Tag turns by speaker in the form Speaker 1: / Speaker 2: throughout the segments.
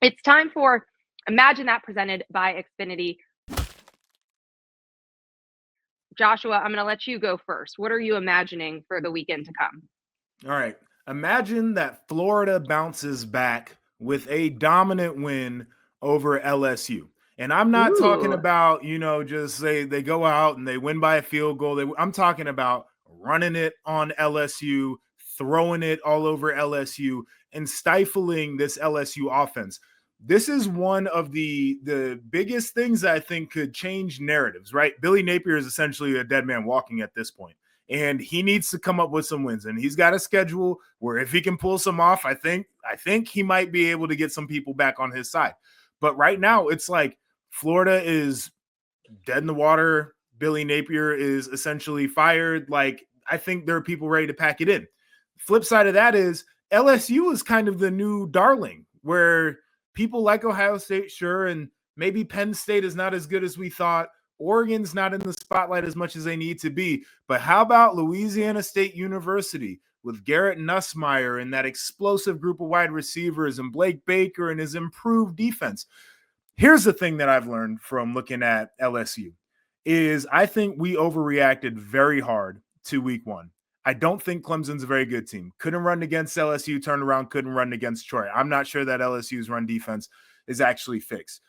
Speaker 1: It's time for Imagine That, presented by Xfinity. Joshua, I'm going to let you go first. What are you imagining for the weekend to come?
Speaker 2: All right. Imagine that Florida bounces back with a dominant win over LSU. And I'm not talking
Speaker 1: Ooh.
Speaker 2: about, just say they go out and they win by a field goal. I'm talking about running it on LSU, throwing it all over LSU, and stifling this LSU offense. This is one of the biggest things that I think could change narratives, right? Billy Napier is essentially a dead man walking at this point. And he needs to come up with some wins. And he's got a schedule where if he can pull some off, I think he might be able to get some people back on his side. But right now, it's like Florida is dead in the water. Billy Napier is essentially fired. Like, I think there are people ready to pack it in. Flip side of that is LSU is kind of the new darling, where people like Ohio State, sure, and maybe Penn State is not as good as we thought. Oregon's not in the spotlight as much as they need to be. But how about Louisiana State University with Garrett Nussmeier and that explosive group of wide receivers and Blake Baker and his improved defense? Here's the thing that I've learned from looking at LSU is I think we overreacted very hard to week one. I don't think Clemson's a very good team. Couldn't run against LSU, turned around, couldn't run against Troy. I'm not sure that LSU's run defense is actually fixed.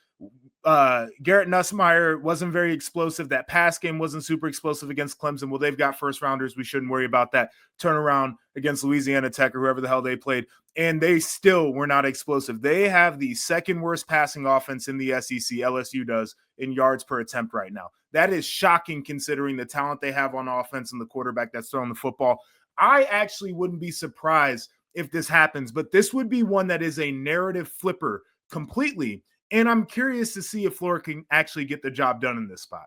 Speaker 2: Garrett Nussmeier wasn't very explosive. That pass game wasn't super explosive against Clemson. Well, they've got first rounders. We shouldn't worry about that. Turnaround against Louisiana Tech or whoever the hell they played, and they still were not explosive. They have the second worst passing offense in the SEC, LSU does, in yards per attempt right now. That is shocking considering the talent they have on offense and the quarterback that's throwing the football. I actually wouldn't be surprised if this happens, but this would be one that is a narrative flipper completely. And I'm curious to see if Florida can actually get the job done in this spot.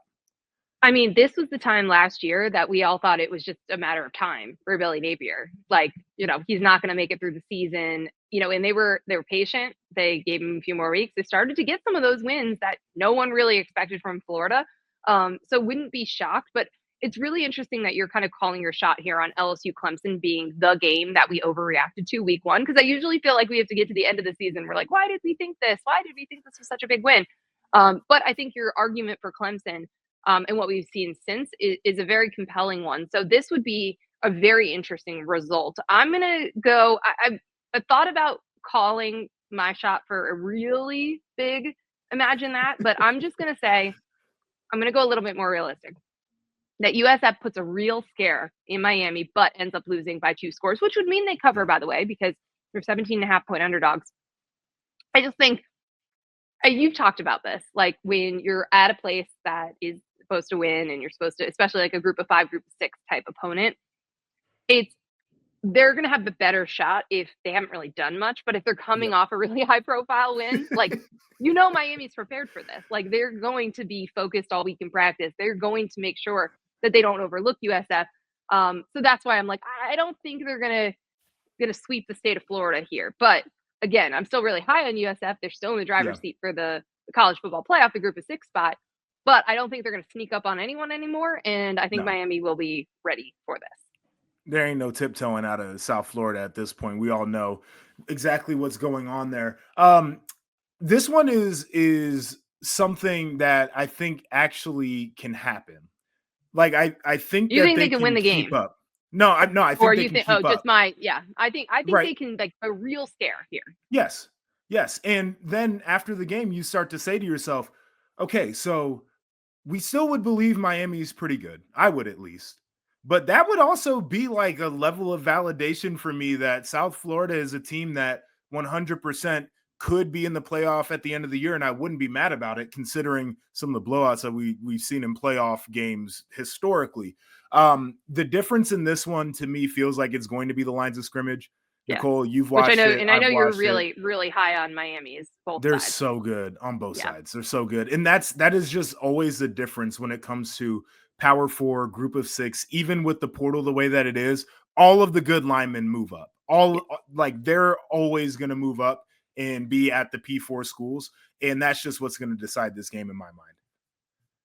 Speaker 1: I mean, this was the time last year that we all thought it was just a matter of time for Billy Napier. Like, he's not going to make it through the season, and they were patient. They gave him a few more weeks. They started to get some of those wins that no one really expected from Florida. So wouldn't be shocked, but it's really interesting that you're kind of calling your shot here on LSU Clemson being the game that we overreacted to week one. Because I usually feel like we have to get to the end of the season. We're like, why did we think this? Why did we think this was such a big win? But I think your argument for Clemson and what we've seen since is a very compelling one. So this would be a very interesting result. I'm going to go, I thought about calling my shot for a really big Imagine That, but I'm just going to say, I'm going to go a little bit more realistic. That USF puts a real scare in Miami, but ends up losing by 2 scores, which would mean they cover, by the way, because they're 17.5-point underdogs. I just think you've talked about this, like when you're at a place that is supposed to win and you're supposed to, especially like a group of 5, group of 6 type opponent, they're going to have the better shot if they haven't really done much. But if they're coming off a really high profile win, like, Miami's prepared for this. Like, they're going to be focused all week in practice. They're going to make sure that they don't overlook USF. So that's why I'm like, I don't think they're going to sweep the state of Florida here. But again, I'm still really high on USF. They're still in the driver's seat for the college football playoff, the group of 6 spot. But I don't think they're going to sneak up on anyone anymore. And I think Miami will be ready for this.
Speaker 2: There ain't no tiptoeing out of South Florida at this point. We all know exactly what's going on there. This one is something that I think actually can happen. Like, I think
Speaker 1: you think they can win the game
Speaker 2: up. No, I think
Speaker 1: or
Speaker 2: they
Speaker 1: you
Speaker 2: can
Speaker 1: think
Speaker 2: keep up.
Speaker 1: I think they can, like, a real scare here.
Speaker 2: Yes. And then after the game, you start to say to yourself, okay, so we still would believe Miami is pretty good. I would, at least. But that would also be like a level of validation for me that South Florida is a team that 100% could be in the playoff at the end of the year, and I wouldn't be mad about it considering some of the blowouts that we've seen in playoff games historically. The difference in this one to me feels like it's going to be the lines of scrimmage. Nicole, you've watched it.
Speaker 1: And I know you're really, really high on Miami's both
Speaker 2: They're
Speaker 1: sides.
Speaker 2: so good on both sides. They're so good. And that is just always the difference when it comes to Power 4, group of 6, even with the portal the way that it is, all of the good linemen move up. Like, they're always going to move up and be at the P4 schools. And that's just what's going to decide this game in my mind.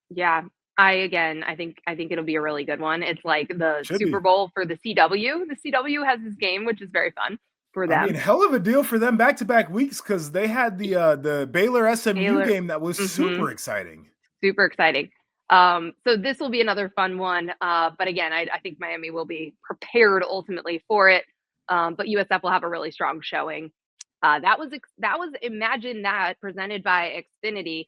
Speaker 1: Yeah. I think it'll be a really good one. It's like the Super Bowl for the CW. The CW has this game, which is very fun. for
Speaker 2: I mean,
Speaker 1: them.
Speaker 2: hell of a deal for them back-to-back weeks because they had the Baylor SMU
Speaker 1: Baylor,
Speaker 2: game that was
Speaker 1: mhm,
Speaker 2: super exciting.
Speaker 1: super exciting. So this will be another fun one. But again, I think Miami will be prepared ultimately for it. But USF will have a really strong showing. That was Imagine that, presented by Xfinity.